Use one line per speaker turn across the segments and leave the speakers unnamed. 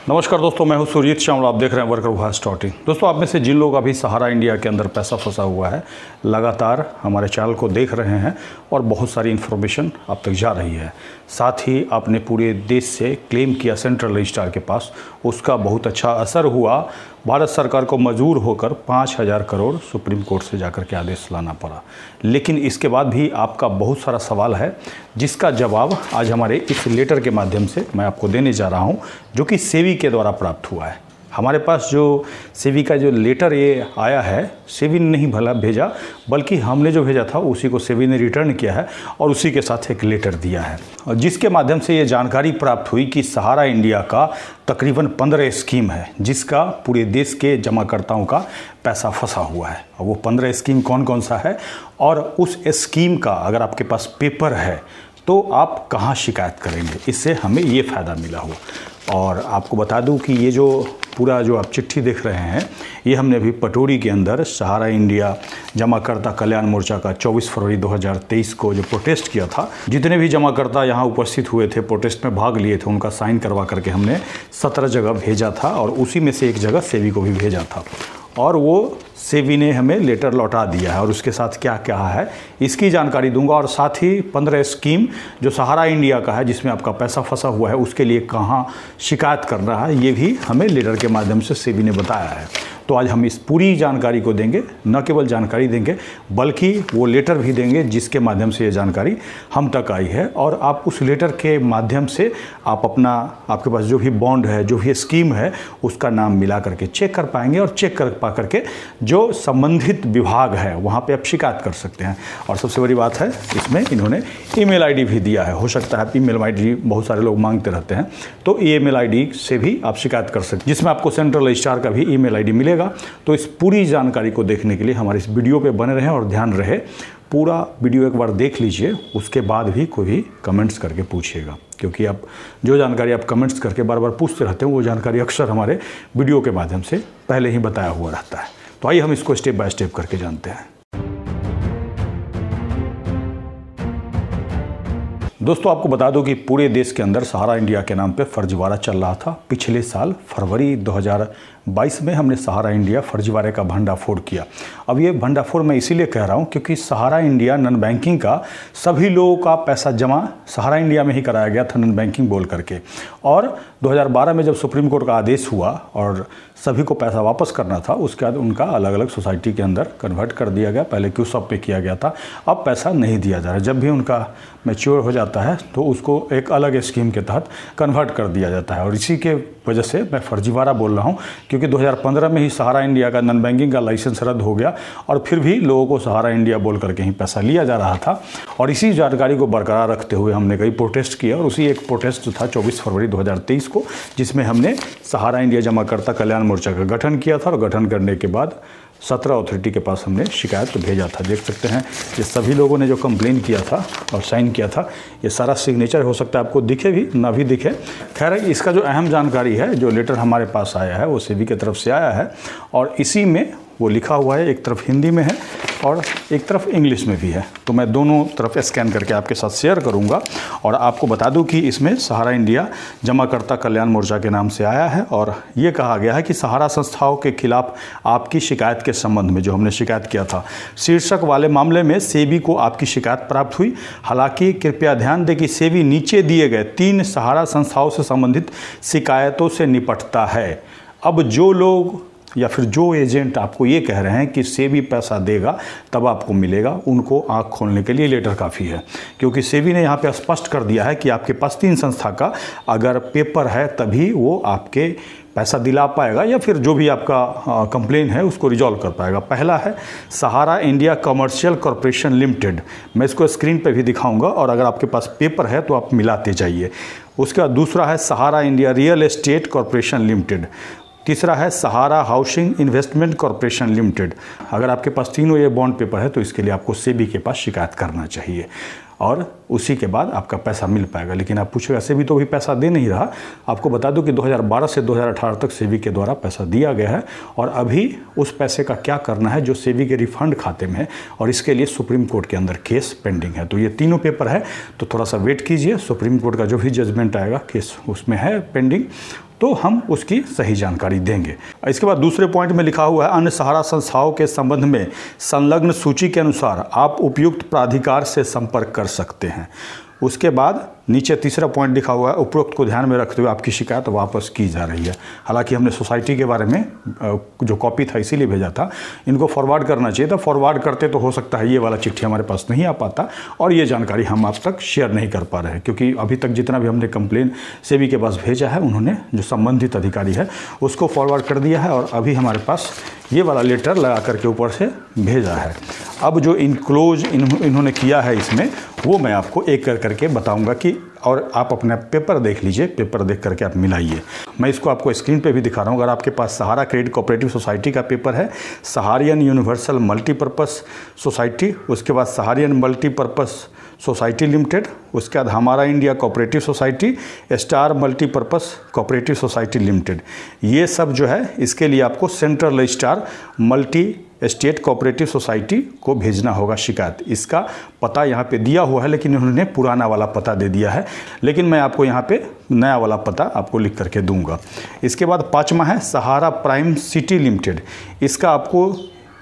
नमस्कार दोस्तों, मैं हूं सुरजीत श्याम और आप देख रहे हैं वर्कर वॉइस स्टार्टिंग। दोस्तों, आप में से जिन लोग अभी सहारा इंडिया के अंदर पैसा फंसा हुआ है, लगातार हमारे चैनल को देख रहे हैं और बहुत सारी इन्फॉर्मेशन आप तक जा रही है। साथ ही आपने पूरे देश से क्लेम किया सेंट्रल रजिस्ट्रार के पास, उसका बहुत अच्छा असर हुआ। भारत सरकार को मजबूर होकर 5,000 करोड़ सुप्रीम कोर्ट से जाकर के आदेश लाना पड़ा। लेकिन इसके बाद भी आपका बहुत सारा सवाल है, जिसका जवाब आज हमारे इस लेटर के माध्यम से मैं आपको देने जा रहा हूं, जो कि सेबी के द्वारा प्राप्त हुआ है। हमारे पास जो सेबी का जो लेटर ये आया है, सेबी ने नहीं भला भेजा, बल्कि हमने जो भेजा था उसी को सेबी ने रिटर्न किया है और उसी के साथ एक लेटर दिया है, और जिसके माध्यम से ये जानकारी प्राप्त हुई कि सहारा इंडिया का तकरीबन 15 स्कीम है, जिसका पूरे देश के जमाकर्ताओं का पैसा फंसा हुआ है। और वो 15 स्कीम कौन कौन सा है, और उस स्कीम का अगर आपके पास पेपर है तो आप कहाँ शिकायत करेंगे, इससे हमें ये फ़ायदा मिला हो। और आपको बता दूं कि ये जो पूरा जो आप चिट्ठी देख रहे हैं, ये हमने अभी पटोरी के अंदर सहारा इंडिया जमाकर्ता कल्याण मोर्चा का 24 फरवरी 2023 को जो प्रोटेस्ट किया था, जितने भी जमाकर्ता यहाँ उपस्थित हुए थे, प्रोटेस्ट में भाग लिए थे, उनका साइन करवा करके हमने 17 जगह भेजा था, और उसी में से एक जगह सेबी को भी भेजा था। और वो सेबी ने हमें लेटर लौटा दिया है, और उसके साथ क्या क्या है इसकी जानकारी दूंगा। और साथ ही 15 स्कीम जो सहारा इंडिया का है, जिसमें आपका पैसा फंसा हुआ है, उसके लिए कहाँ शिकायत करना है, ये भी हमें लेटर के माध्यम से सेबी ने बताया है। तो आज हम इस पूरी जानकारी को देंगे, न केवल जानकारी देंगे बल्कि वो लेटर भी देंगे जिसके माध्यम से ये जानकारी हम तक आई है। और आप उस लेटर के माध्यम से आप अपना, आपके पास जो भी बॉन्ड है, जो भी स्कीम है, उसका नाम मिला करके चेक कर पाएंगे, और चेक कर पा करके जो संबंधित विभाग है वहाँ पे आप शिकायत कर सकते हैं। और सबसे बड़ी बात है, इसमें इन्होंने ईमेल आईडी भी दिया है। हो सकता है ईमेल आईडी बहुत सारे लोग मांगते रहते हैं, तो ईमेल आईडी से भी आप शिकायत कर सकते हैं, जिसमें आपको सेंट्रल रजिस्ट्रार का भी ईमेल आईडी मिलेगा। तो इस पूरी जानकारी को देखने के लिए हमारे इस वीडियो पे बने रहें, और ध्यान रहे पूरा वीडियो एक बार देख लीजिए, उसके बाद भी कोई भी कमेंट्स करके पूछिएगा, क्योंकि आप जो जानकारी आप कमेंट्स करके बार बार पूछते रहते हैं, वो जानकारी अक्सर हमारे वीडियो के माध्यम से पहले ही बताया हुआ रहता है। तो आइए हम इसको स्टेप बाय स्टेप करके जानते हैं। दोस्तों, आपको बता दूं कि पूरे देश के अंदर सहारा इंडिया के नाम पे फर्जीवाड़ा चल रहा था। पिछले साल फरवरी 2022 में हमने सहारा इंडिया फर्जीवाड़े का भंडाफोड़ किया। अब ये भंडाफोड़ मैं इसीलिए कह रहा हूं क्योंकि सहारा इंडिया नॉन बैंकिंग का सभी लोगों का पैसा जमा सहारा इंडिया में ही कराया गया था, नॉन बैंकिंग बोल करके। और 2012 में जब सुप्रीम कोर्ट का आदेश हुआ और सभी को पैसा वापस करना था, उसके बाद उनका अलग अलग सोसाइटी के अंदर कन्वर्ट कर दिया गया। पहले क्यूसॉप पे किया गया था, अब पैसा नहीं दिया जा रहा है। जब भी उनका मैच्योर हो जाता है तो उसको एक अलग स्कीम के तहत कन्वर्ट कर दिया जाता है। और इसी के वजह से मैं फर्जीवाड़ा बोल रहा हूं, क्योंकि 2015 में ही सहारा इंडिया का नॉन बैंकिंग का लाइसेंस रद्द हो गया, और फिर भी लोगों को सहारा इंडिया बोल करके ही पैसा लिया जा रहा था। और इसी जानकारी को बरकरार रखते हुए हमने कई प्रोटेस्ट किया, और उसी एक प्रोटेस्ट जो था 24 फरवरी 2023 को, जिसमें हमने सहारा इंडिया जमाकर्ता कल्याण मोर्चा का गठन किया था। और गठन करने के बाद 17 अथॉरिटी के पास हमने शिकायत तो भेजा था। देख सकते हैं ये सभी लोगों ने जो कंप्लेन किया था और साइन किया था, ये सारा सिग्नेचर हो सकता है आपको दिखे भी ना भी दिखे। खैर, इसका जो अहम जानकारी है, जो लेटर हमारे पास आया है, वो सेबी की तरफ से आया है, और इसी में वो लिखा हुआ है, एक तरफ हिंदी में है और एक तरफ इंग्लिश में भी है। तो मैं दोनों तरफ स्कैन करके आपके साथ शेयर करूंगा। और आपको बता दूं कि इसमें सहारा इंडिया जमाकर्ता कल्याण मोर्चा के नाम से आया है, और ये कहा गया है कि सहारा संस्थाओं के खिलाफ आपकी शिकायत के संबंध में, जो हमने शिकायत किया था, शीर्षक वाले मामले में सेबी को आपकी शिकायत प्राप्त हुई। हालांकि कृपया ध्यान दें कि सेबी नीचे दिए गए 3 सहारा संस्थाओं से संबंधित शिकायतों से निपटता है। अब जो लोग या फिर जो एजेंट आपको ये कह रहे हैं कि सेबी पैसा देगा तब आपको मिलेगा, उनको आंख खोलने के लिए लेटर काफ़ी है, क्योंकि सेबी ने यहाँ पे स्पष्ट कर दिया है कि आपके पास 3 संस्था का अगर पेपर है तभी वो आपके पैसा दिला पाएगा, या फिर जो भी आपका कंप्लेन है उसको रिजॉल्व कर पाएगा। पहला है Sahara India commercial corporation limited, मैं इसको स्क्रीन पे भी दिखाऊंगा, और अगर आपके पास पेपर है तो आप मिलाते जाइए। उसके बाद दूसरा है Sahara India real estate corporation limited. तीसरा है Sahara housing investment corporation limited. अगर आपके पास तीनों ये बॉन्ड पेपर है तो इसके लिए आपको सेबी के पास शिकायत करना चाहिए, और उसी के बाद आपका पैसा मिल पाएगा। लेकिन आप पूछेगा सेबी तो भी पैसा दे नहीं रहा। आपको बता दूं कि 2012 से 2018 तक सेबी के द्वारा पैसा दिया गया है, और अभी उस पैसे का क्या करना है जो सेबी के रिफंड खाते में है, और इसके लिए सुप्रीम कोर्ट के अंदर केस पेंडिंग है। तो ये तीनों पेपर है, तो थोड़ा सा वेट कीजिए। सुप्रीम कोर्ट का जो भी जजमेंट आएगा, केस उसमें है पेंडिंग, तो हम उसकी सही जानकारी देंगे। इसके बाद दूसरे पॉइंट में लिखा हुआ है अन्य सहारा संस्थाओं के संबंध में संलग्न सूची के अनुसार आप उपयुक्त प्राधिकार से संपर्क कर सकते हैं। उसके बाद नीचे तीसरा पॉइंट लिखा हुआ है उपरोक्त को ध्यान में रखते हुए आपकी शिकायत वापस की जा रही है। हालांकि हमने सोसाइटी के बारे में जो कॉपी था इसीलिए भेजा था, इनको फॉरवर्ड करना चाहिए था। फॉरवर्ड करते तो हो सकता है ये वाला चिट्ठी हमारे पास नहीं आ पाता और ये जानकारी हम आप तक शेयर नहीं कर पा रहे हैं, क्योंकि अभी तक जितना भी हमने कंप्लेन सेबी के पास भेजा है उन्होंने जो संबंधित अधिकारी है उसको फॉरवर्ड कर दिया है और अभी हमारे पास ये वाला लेटर लगा करके ऊपर से भेजा है। अब जो इनक्लोज इन्होंने किया है इसमें वो मैं आपको एक कर करके बताऊंगा कि, और आप अपना पेपर देख लीजिए, पेपर देख करके आप मिलाइए। मैं इसको आपको स्क्रीन पे भी दिखा रहा हूँ। अगर आपके पास सहारा क्रेडिट कोऑपरेटिव सोसाइटी का पेपर है, सहारियन यूनिवर्सल मल्टीपर्पस सोसाइटी, उसके बाद सहारियन मल्टीपर्पस सोसाइटी लिमिटेड, उसके बाद हमारा India cooperative society, star multipurpose cooperative society limited, ये सब जो है इसके लिए आपको central registrar multi state cooperative society को भेजना होगा शिकायत। इसका पता यहाँ पे दिया हुआ है लेकिन उन्होंने पुराना वाला पता दे दिया है, लेकिन मैं आपको यहाँ पे नया वाला पता आपको लिख करके दूंगा। इसके बाद पाँचवा है सहारा प्राइम सिटी लिमिटेड। इसका आपको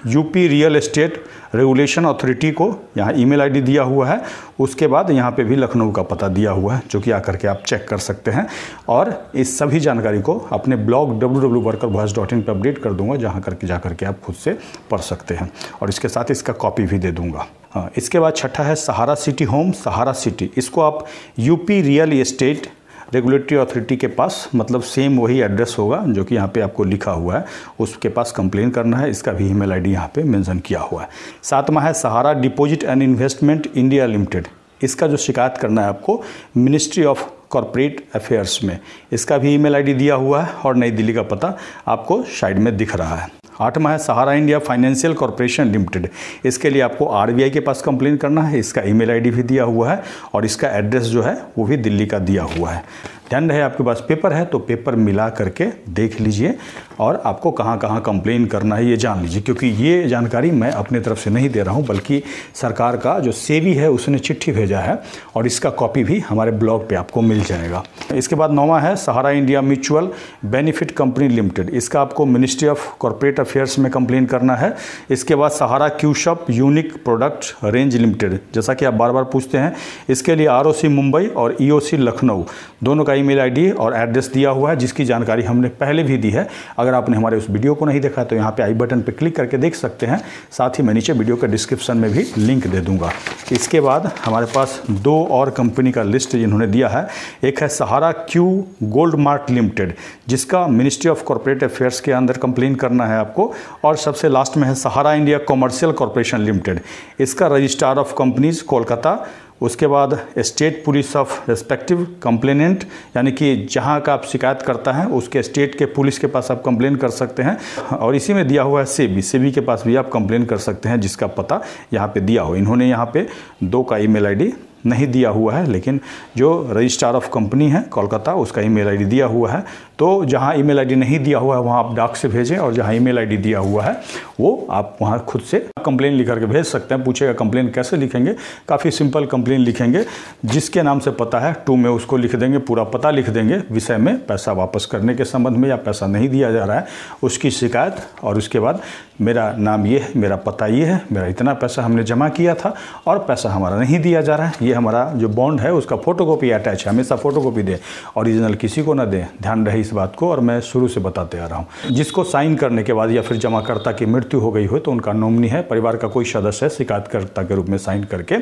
UP real estate regulation authority को यहाँ ईमेल आईडी दिया हुआ है। उसके बाद यहाँ पे भी लखनऊ का पता दिया हुआ है, जो कि आकर के आप चेक कर सकते हैं। और इस सभी जानकारी को अपने ब्लॉग www.workervoice.in पर अपडेट कर दूंगा, जहाँ करके जा करके आप खुद से पढ़ सकते हैं और इसके साथ इसका कॉपी भी दे दूंगा। हाँ, इसके बाद छठा है सहारा सिटी होम, सहारा सिटी। इसको आप UP real estate regulatory authority के पास, मतलब सेम वही एड्रेस होगा जो कि यहाँ पे आपको लिखा हुआ है, उसके पास कंप्लेन करना है। इसका भी ईमेल आईडी यहाँ पे मेंशन किया हुआ है। सातवां है Sahara deposit and investment India limited. इसका जो शिकायत करना है आपको मिनिस्ट्री ऑफ कॉर्पोरेट अफेयर्स में। इसका भी ईमेल आईडी दिया हुआ है और नई दिल्ली का पता आपको साइड में दिख रहा है। आठवां है Sahara India financial corporation limited. इसके लिए आपको आरबीआई के पास कंप्लेन करना है। इसका ईमेल आईडी भी दिया हुआ है और इसका एड्रेस जो है वो भी दिल्ली का दिया हुआ है। ध्यान रहे आपके पास पेपर है तो पेपर मिला करके देख लीजिए और आपको कहाँ कहाँ कंप्लेन करना है ये जान लीजिए, क्योंकि ये जानकारी मैं अपने तरफ से नहीं दे रहा हूँ, बल्कि सरकार का जो सेबी है उसने चिट्ठी भेजा है और इसका कॉपी भी हमारे ब्लॉग पे आपको मिल जाएगा। इसके बाद नौवां है Sahara India mutual benefit company limited. इसका आपको मिनिस्ट्री ऑफ कॉर्पोरेट अफेयर्स में कंप्लेन करना है। इसके बाद Sahara Q Shop unique product range limited, जैसा कि आप बार बार पूछते हैं, इसके लिए आरओसी मुंबई और ईओसी लखनऊ दोनों का ईमेल आईडी और एड्रेस दिया हुआ है, जिसकी जानकारी हमने पहले भी दी है। अगर आपने हमारे उस वीडियो को नहीं देखा तो यहाँ पे आई बटन पे क्लिक करके देख सकते हैं। साथ ही मैं नीचे वीडियो के डिस्क्रिप्शन में भी लिंक दे दूंगा। इसके बाद हमारे पास दो और कंपनी का लिस्ट इन्होंने दिया है। एक है सहारा क्यू गोल्ड मार्ट लिमिटेड, जिसका मिनिस्ट्री ऑफ कॉर्पोरेट अफेयर्स के अंदर कंप्लेन करना है आपको। और सबसे लास्ट में है Sahara India commercial corporation limited. इसका रजिस्ट्रार ऑफ कंपनीज कोलकाता, उसके बाद state police of respective complainant, यानी कि जहां का आप शिकायत करता है उसके स्टेट के पुलिस के पास आप कंप्लेन कर सकते हैं। और इसी में दिया हुआ है सेबी के पास भी आप कंप्लेन कर सकते हैं, जिसका पता यहाँ पे दिया हो। इन्होंने यहाँ पे दो का ईमेल आईडी नहीं दिया हुआ है, लेकिन जो रजिस्ट्रार ऑफ कंपनी है कोलकाता उसका ईमेल आईडी दिया हुआ है। तो जहां ईमेल आईडी नहीं दिया हुआ है वहां आप डाक से भेजें, और जहां ईमेल आईडी दिया हुआ है वो आप वहां खुद से कंप्लेन लिख करके भेज सकते हैं। पूछेगा कंप्लेन कैसे लिखेंगे, काफ़ी सिंपल कंप्लेन लिखेंगे। जिसके नाम से पता है टू में उसको लिख देंगे, पूरा पता लिख देंगे, विषय में पैसा वापस करने के संबंध में या पैसा नहीं दिया जा रहा है उसकी शिकायत, और उसके बाद मेरा नाम ये है, मेरा पता ये है, मेरा इतना पैसा हमने जमा किया था और पैसा हमारा नहीं दिया जा रहा है, ये हमारा जो बॉन्ड है उसका फोटोकॉपी अटैच है, हमेशा फोटोकॉपी दें, ओरिजिनल किसी को ना दें। ध्यान रहे इस बात को, और मैं शुरू से बताते आ रहा हूँ। जिसको साइन करने के बाद या फिर जमाकर्ता की मृत्यु हो गई हो तो उनका नॉमिनी है, परिवार का कोई सदस्य शिकायतकर्ता के रूप में साइन करके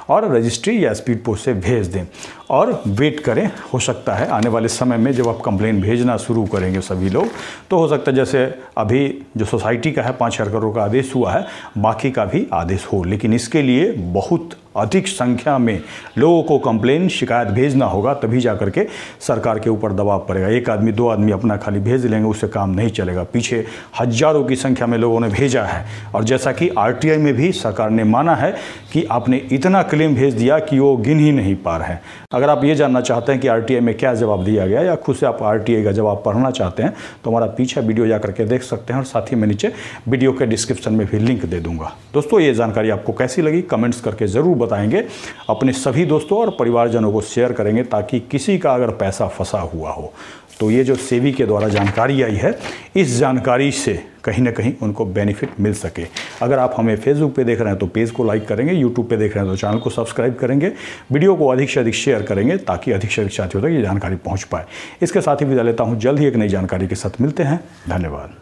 और रजिस्ट्री या स्पीड पोस्ट से भेज दें और वेट करें। हो सकता है आने वाले समय में जब आप कंप्लेन भेजना शुरू करेंगे सभी लोग, तो हो सकता है जैसे अभी जो सोसाइटी का है 5,000 करोड़ का आदेश हुआ है, बाकी का भी आदेश हो, लेकिन इसके लिए बहुत अधिक संख्या में लोगों को कंप्लेन शिकायत भेजना होगा, तभी जाकर के सरकार के ऊपर दबाव पड़ेगा। एक आदमी दो आदमी अपना खाली भेज लेंगे उससे काम नहीं चलेगा, पीछे हजारों की संख्या में लोगों ने भेजा है। और जैसा कि आरटीआई में भी सरकार ने माना है कि आपने इतना क्लेम भेज दिया कि वो गिन ही नहीं पा रहे हैं। अगर आप ये जानना चाहते हैं कि आरटीआई में क्या जवाब दिया गया या खुद से आप आरटीआई का जवाब पढ़ना चाहते हैं तो हमारा पीछे वीडियो जा करके देख सकते हैं, और साथ ही मैं नीचे वीडियो के डिस्क्रिप्शन में भी लिंक दे दूंगा। दोस्तों, ये जानकारी आपको कैसी लगी कमेंट्स करके ज़रूर बताएंगे। अपने सभी दोस्तों और परिवारजनों को शेयर करेंगे ताकि किसी का अगर पैसा फंसा हुआ हो तो ये जो सेबी के द्वारा जानकारी आई है, इस जानकारी से कहीं ना कहीं उनको बेनिफिट मिल सके। अगर आप हमें फेसबुक पे देख रहे हैं तो पेज को लाइक करेंगे, यूट्यूब पे देख रहे हैं तो चैनल को सब्सक्राइब करेंगे, वीडियो को अधिक से अधिक शेयर करेंगे ताकि अधिक से अधिक साथियों तक ये जानकारी पहुँच पाए। इसके साथ ही विदा लेता हूँ, जल्द ही एक नई जानकारी के साथ मिलते हैं। धन्यवाद।